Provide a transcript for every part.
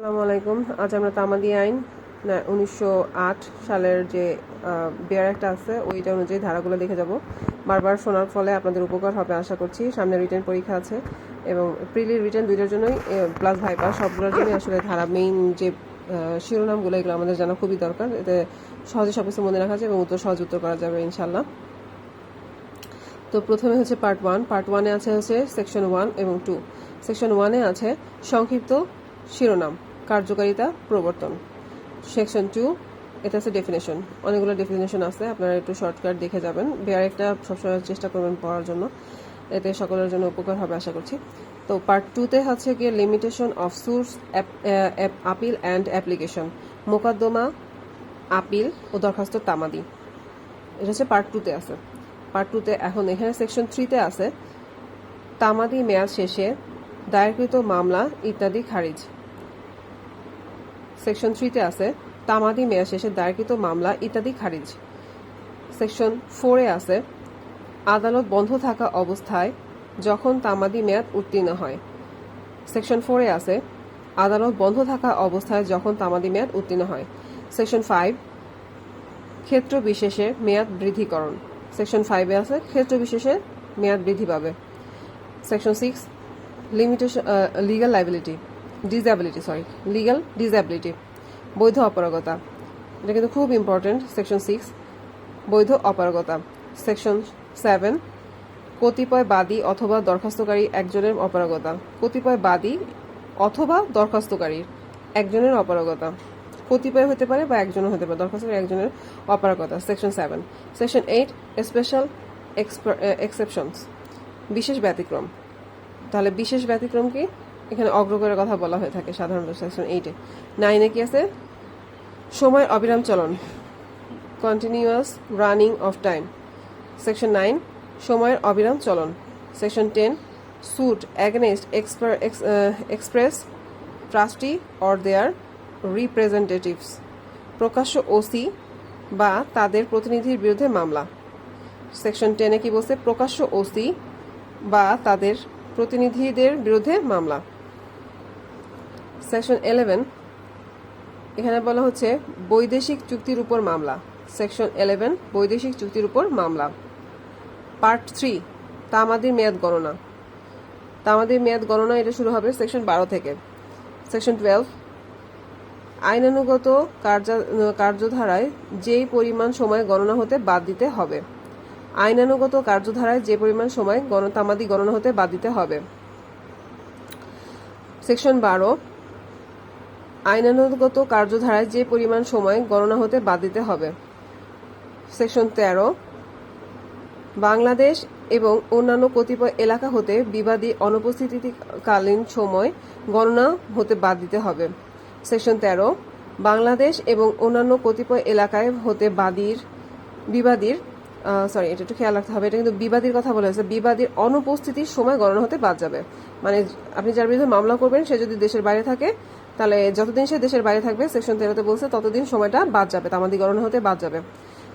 আসসালামু আলাইকুম। আজ আমরা তামাদি আইন 1908 সালের যে বেয়ার একটা আছে ওইটা অনুযায়ী ধারাগুলো দেখে যাব। বারবার শোনার ফলে আপনাদের উপকার হবে আশা করছি। সামনে রিটেন পরীক্ষা আছে এবং প্রিলি রিটেন দুইটার জন্যই প্লাস ভাইবার সবগুলোর জন্যই আসলে ধারা মেইন যে শিরোনামগুলো এগুলো আমাদের জানা খুবই দরকার। এতে সহজে সব কিছু মনে রাখা যায় এবং সহজ উত্তর করা যাবে ইনশাল্লাহ। তো প্রথমে হচ্ছে পার্ট 1। পার্ট 1-এ আছে সেকশন 1 এবং 2। সেকশন 1-এ আছে সংক্ষিপ্ত শিরোনাম, কার্যকারিতা, প্রবর্তন। সেকশন 2 এটা আছে ডেফিনেশন। অনেকগুলো ডেফিনেশন আছে, আপনারা একটু শর্টকাট দেখে যাবেন। বেয়ার একটা সবসময় চেষ্টা করবেন পড়ার জন্য, এতে সকলের জন্য উপকার হবে আশা করছি। তো পার্ট 2-তে হচ্ছে গিয়ে limitation of suits, appeal and application, মোকদ্দমা, আপিল ও দরখাস্ত তামাদি। এটা হচ্ছে পার্ট 2-তে আছে। পার্ট 2-তে এখন এখানে সেকশন 3-তে আছে তামাদি মেয়াদ শেষে দায়েরকৃত মামলা ইত্যাদি খারিজ। সেকশন 3-তে আছে তামাদি মেয়াদ শেষে দায়েরকৃত মামলা ইত্যাদি খারিজ। সেকশন 4-এ আছে আদালত বন্ধ থাকা অবস্থায় যখন তামাদি মেয়াদ উত্তীর্ণ হয়। সেকশন 4-এ আছে আদালত বন্ধ থাকা অবস্থায় যখন তামাদি মেয়াদ উত্তীর্ণ হয়। সেকশন 5 ক্ষেত্র বিশেষে মেয়াদ বৃদ্ধিকরণ। সেকশন 5-এ আছে ক্ষেত্র বিশেষে মেয়াদ বৃদ্ধি পাবে। Section 6 limitation legal liability legal disability, বৈধ অপারগতা। এটা কিন্তু খুব ইম্পর্টেন্ট। সেকশন 6 বৈধ অপারগতা। সেকশন 7 কতিপয় বাদী অথবা দরখাস্তকারী একজনের অপারগতা। কতিপয় বাদী অথবা দরখাস্তকারীর একজনের অপারগতা, কতিপয় হতে পারে বা একজনও হতে পারে, দরখাস্তকারী একজনের অপারগতা। সেকশন 7। সেকশন 8 স্পেশাল এক্সেপশনস, বিশেষ ব্যতিক্রম। তাহলে বিশেষ ব্যতিক্রম কি? এখানে অগ্রগরের কথা বলা হয়ে থাকে সাধারণত সেকশন 8-এ। 9-এ কি আছে? সময়ের অবিরাম চলন, continuous running of time. Section 9 সময়ের অবিরাম চলন। Section 10 suit against express trustee or their representatives, প্রকাশ্য ওসি বা তাদের প্রতিনিধির বিরুদ্ধে মামলা। সেকশন 10-এ কি বলছে? প্রকাশ্য ওসি বা তাদের প্রতিনিধিদের বিরুদ্ধে মামলা। সেকশন 11 এখানে বলা হচ্ছে বৈদেশিক চুক্তির উপর মামলা। সেকশন 11 বৈদেশিক চুক্তির উপর মামলা। পার্ট 3 তামাদির মেয়াদ গণনা। তামাদির মেয়াদ গণনা এটা শুরু হবে সেকশন 12 থেকে। সেকশন 12 আইনানুগত কার্যধারায় যেই পরিমাণ সময় গণনা হতে বাদ দিতে হবে। আইনানুগত কার্যধারায় যে পরিমাণ সময় তামাদি গণনা হতে বাদ দিতে হবে। সেকশন 12 আইনানুগত কার্যধারায় যে পরিমাণ সময় গণনা হতে বাদ দিতে হবে। সেকশন 13 বাংলাদেশ এবং অন্যান্য কতিপয় এলাকা হতে বিবাদী অনুপস্থিতিকালীন সময় গণনা হতে বাদ দিতে হবে। সেকশন 13 বাংলাদেশ এবং অন্যান্য কতিপয় এলাকায় হতে বিবাদীর এটা একটু খেয়াল রাখতে হবে, এটা কিন্তু বিবাদীর কথা বলা হয়েছে। বিবাদীর অনুপস্থিতির সময় গণনা হতে বাদ যাবে। মানে আপনি যার বিরুদ্ধে মামলা করবেন সে যদি দেশের বাইরে থাকে, তাহলে যতদিন সে দেশের বাইরে থাকবে সেকশন 13-তে বলছে ততদিন সময়টা বাদ যাবে, তামাদি গণনা হতে বাদ যাবে।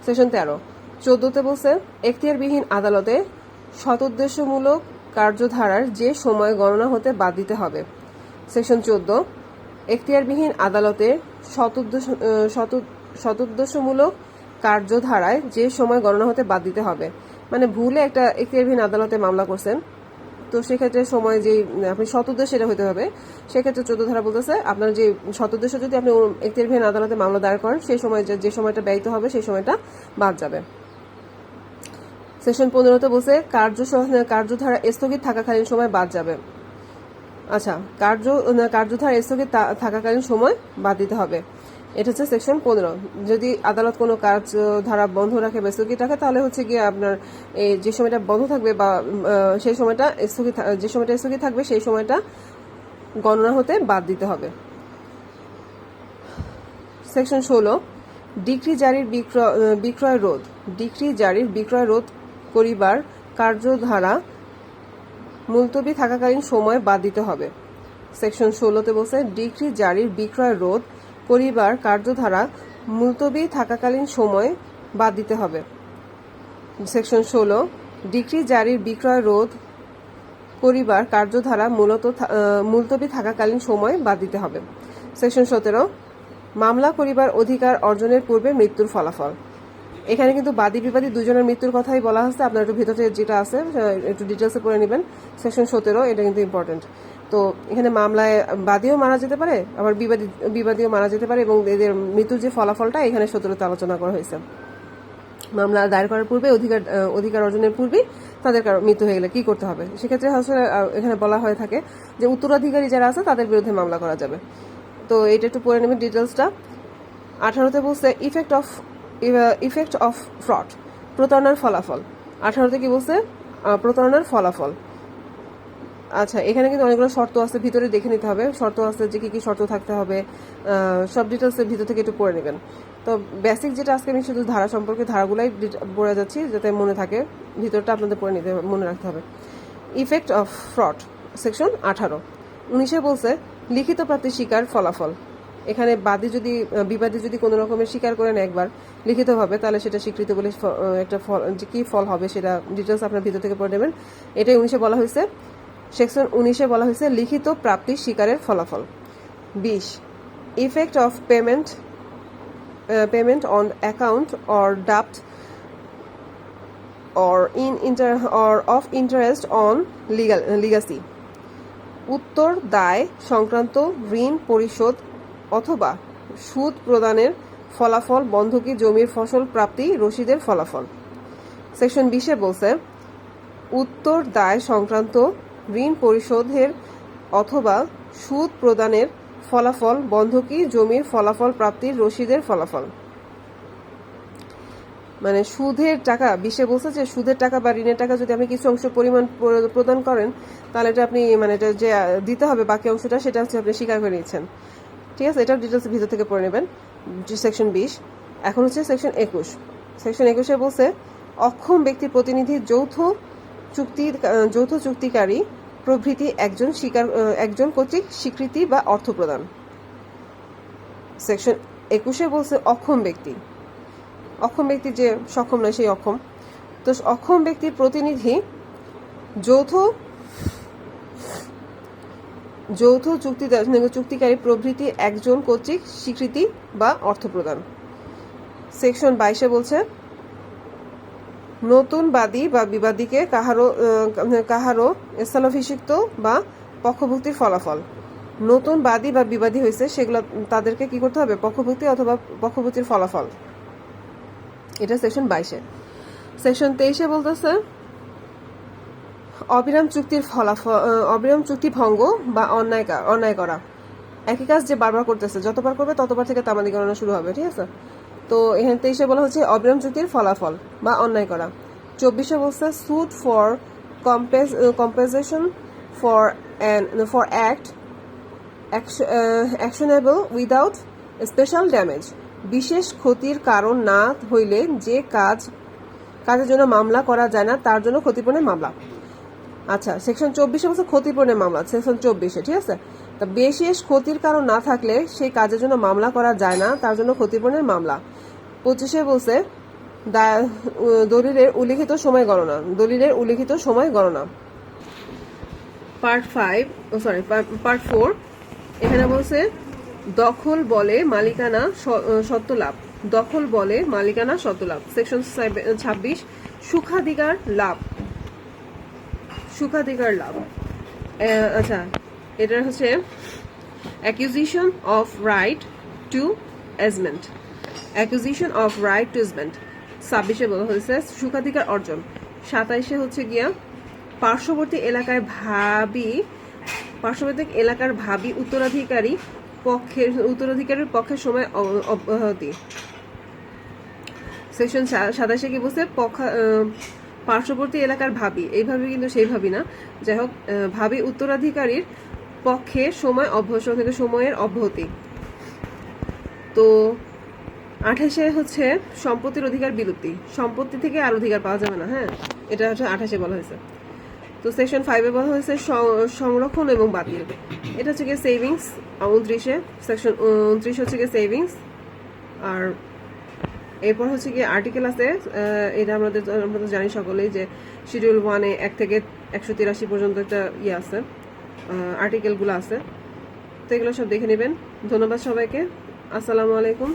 সেকশন 13 14-তে বলছে এখতিয়ারবিহীন আদালতে সদুদ্দেশ্যমূলক কার্যধারার যে সময় গণনা হতে বাদ দিতে হবে। সেকশন 14 এখতিয়ারবিহীন আদালতে সদুদ্দেশ্যমূলক কার্যধারায় যে সময় গণনা হতে বাদ দিতে হবে। মানে ভুলে একটা এখতিয়ারবিহীন আদালতে মামলা করছেন, তো সেক্ষেত্রে সময় যেই আপনি সদুদ্দেশ্যে এটা হতে হবে। সেক্ষেত্রে 14 ধারা বলতেছে আপনার যে সদুদ্দেশ্য যদি আপনি এখতিয়ারবিহীন আদালতে মামলা দায়ের করেন সেই সময় যে সময়টা ব্যয়িত হবে সেই সময়টা বাদ যাবে। সেকশন 15-তে বলছে কার্যধারা স্থগিত থাকাকালীন সময় বাদ যাবে। আচ্ছা, কার্যধারা স্থগিত থাকাকালীন সময় বাদ দিতে হবে। এটা হচ্ছে সেকশন 15। যদি আদালত কোনো কার্যধারা বন্ধ রাখে বা স্থগিত রাখে তাহলে হচ্ছে গিয়ে আপনার এই যে সময়টা বন্ধ থাকবে বা সেই সময়টা যে সময়টা স্থগিত থাকবে সেই সময়টা গণনা হতে বাদ দিতে হবে। সেকশন 16 ডিক্রি জারির বিক্রয় রোধ। ডিক্রি জারির বিক্রয় রোধ করিবার কার্যধারা মুলতবি থাকাকালীন সময় বাদ দিতে হবে। সেকশন 16-তে বলছে ডিক্রি জারির বিক্রয় রোধ করিবার কার্যধারা মুলতবি থাকাকালীন সময় বাদ দিতে হবে। সেকশন 16 ডিক্রি জারির বিক্রয় রোধ করিবার কার্যধারা মুলতবি থাকাকালীন সময় বাদ দিতে হবে। সেকশন 17 মামলা করিবার অধিকার অর্জনের পূর্বে মৃত্যুর ফলাফল। এখানে কিন্তু বাদী বিবাদী দুজনের মৃত্যুর কথাই বলা হচ্ছে, আপনার একটু ভিতরে যেটা আছে একটু ডিটেলসে পড়ে নেবেন। সেকশন 17 এটা কিন্তু ইম্পর্টেন্ট। তো এখানে মামলায় বাদীও মারা যেতে পারে, আবার বিবাদীও মারা যেতে পারে, এবং এদের মৃত্যুর যে ফলাফলটা এখানে 17তে আলোচনা করা হয়েছে। মামলা দায়ের করার পূর্বে অধিকার অর্জনের পূর্বে তাদের মৃত্যু হয়ে গেলে কি করতে হবে, সেক্ষেত্রে আসলে এখানে বলা হয়ে থাকে যে উত্তরাধিকারী যারা আছে তাদের বিরুদ্ধে মামলা করা যাবে। তো এটা একটু পড়ে নেবেন ডিটেলসটা। 18তে বলছে ইফেক্ট অফ ফ্রড, প্রতারণার ফলাফল। 18তে কি বলছে? প্রতারণার ফলাফল। আচ্ছা, এখানে কিন্তু অনেকগুলো শর্ত আছে, ভিতরে দেখে নিতে হবে। শর্ত আছে যে কি শর্ত থাকতে হবে, সব ডিটেলসের ভিতর থেকে একটু পড়ে নেবেন। তো বেসিক যেটা আজকে আমি শুধু ধারা সম্পর্কে ধারাগুলাই পড়ে যাচ্ছি যাতে মনে থাকে, ভিতরটা আপনাদের পড়ে নিতে মনে রাখতে হবে। Effect of fraud section 18। 19 বলছে লিখিত প্রাপ্তি স্বীকার ফলাফল। এখানে বিবাদী যদি কোনো রকমের স্বীকার করেন একবার লিখিতভাবে, তাহলে সেটা স্বীকৃত বলে একটা ফল, যে কি ফল হবে সেটা ডিটেলস আপনার ভিতর থেকে পড়ে নেবেন। এটাই 19 বলা হয়েছে। সেকশন 19 বলা হয়েছে লিখিত প্রাপ্তি স্বীকারের ফলাফল। 20 effect of payment on account or ডাপ্ট or of interest on legacy, উত্তর দায় সংক্রান্ত ঋণ পরিশোধ অথবা সুদ প্রদানের ফলাফল বন্ধকি জমির ফসল প্রাপ্তি রসিদের ফলাফল। সেকশন 20 বলছে উত্তর দায় সংক্রান্ত ঋণ পরিশোধের অথবা সুদ প্রদানের ফলাফল বন্ধকি জমির ফলাফল প্রাপ্তির রসিদের ফলাফল। মানে সুদের টাকা 20 বলছে যে সুদের টাকা বা ঋণের টাকা যদি আপনি কিছু অংশ পরিমাণ প্রদান করেন, তাহলে এটা আপনি মানে এটা যে দিতে হবে বাকি অংশটা, সেটা হচ্ছে আপনি স্বীকার করে নিচ্ছেন। ঠিক আছে, এটা ডিটেলস ভিতর থেকে পড়ে নেবেন সেকশন 20। এখন হচ্ছে সেকশন 21। সেকশন 21 বলছে অক্ষম ব্যক্তির প্রতিনিধি যৌথ চুক্তিকারী প্রভৃতি একজন কর্তৃক স্বীকৃতি বা অর্থ প্রদান। সেকশন 21 বলছে অক্ষম ব্যক্তি যে সক্ষম নয় সেই অক্ষম। তো অক্ষম ব্যক্তির প্রতিনিধি যৌথ চুক্তিকারী প্রভৃতি একজন কর্তৃক স্বীকৃতি বা অর্থ প্রদান। সেকশন 22 বলছে নতুন বাদী বা বিবাদীকে কাহারো স্থলাভিষিক্ত বা পক্ষভুক্তির ফলাফল। নতুন বাদী বা বিবাদী হয়েছে সেগুলো তাদেরকে কি করতে হবে? পক্ষভুক্তি অথবা পক্ষভুক্তির ফলাফল। এটা সেকশন 22। সেকশন 23 বলতেছে অবিরাম চুক্তি ভঙ্গ বা অন্যায় করা। একই কাজ যে বারবার করতেছে, যতবার করবে ততবার থেকে তামাদি গণনা শুরু হবে। ঠিক আছে, তো এখানে 23 বলা হচ্ছে অবিরাম চুক্তির ফলাফল বা অন্যায় করা। 24 বলছে suit for compensation for act actionable without special damage, বিশেষ ক্ষতির কারণ না হইলে যে কাজের জন্য মামলা করা যায় না তার জন্য ক্ষতিপূরণের মামলা। আচ্ছা, সেকশন 24 বলছে ক্ষতিপূরণের মামলা। সেকশন 24, ঠিক আছে, তা বিশেষ ক্ষতির কারণ না থাকলে সেই কাজের জন্য মামলা করা যায় না তার জন্য ক্ষতিপূরণের মামলা। 25 বলছে দলিলের উল্লিখিত সময় গণনা। পার্ট 4 এখানে বলছে দখল বলে মালিকানা সত্ত্ব লাভ। সেকশন 26 সুখাধিকার লাভ। আচ্ছা, এটা হচ্ছে অ্যাকুজিশন অফ রাইট টু এজমেন্ট। 26 বলা হয়েছে সুখাধিকার অর্জন। 27 হচ্ছে গিয়া পার্শ্ববর্তী এলাকার ভাবী উত্তরাধিকারীর পক্ষে সময় অব্যাহতি। সেকশন 27 কি বলছে পার্শ্ববর্তী এলাকার ভাবী, এইভাবে কিন্তু সেই ভাবী না, যাই হোক ভাবী উত্তরাধিকারীর পক্ষে সময়ের অব্যাহতি। তো 28 হচ্ছে সম্পত্তির অধিকার বিলুপ্তি, সম্পত্তি থেকে আর অধিকার পাওয়া যাবে না। হ্যাঁ, এটা হচ্ছে 28 বলা হয়েছে। তো সেকশন 5 বলা হয়েছে সংরক্ষণ এবং বাতিল। এটা হচ্ছে গিয়ে সেভিংস। 29 সেকশন 29 হচ্ছে গিয়ে সেভিংস। আর এরপর হচ্ছে গিয়ে আর্টিকেল আছে, এটা আমরা তো জানি সকলেই যে শিডিউল 1-এ 1 থেকে 183 পর্যন্ত একটা আছে, আর্টিকেলগুলো আছে। তো এগুলো সব দেখে নেবেন। ধন্যবাদ সবাইকে। আসসালামু আলাইকুম।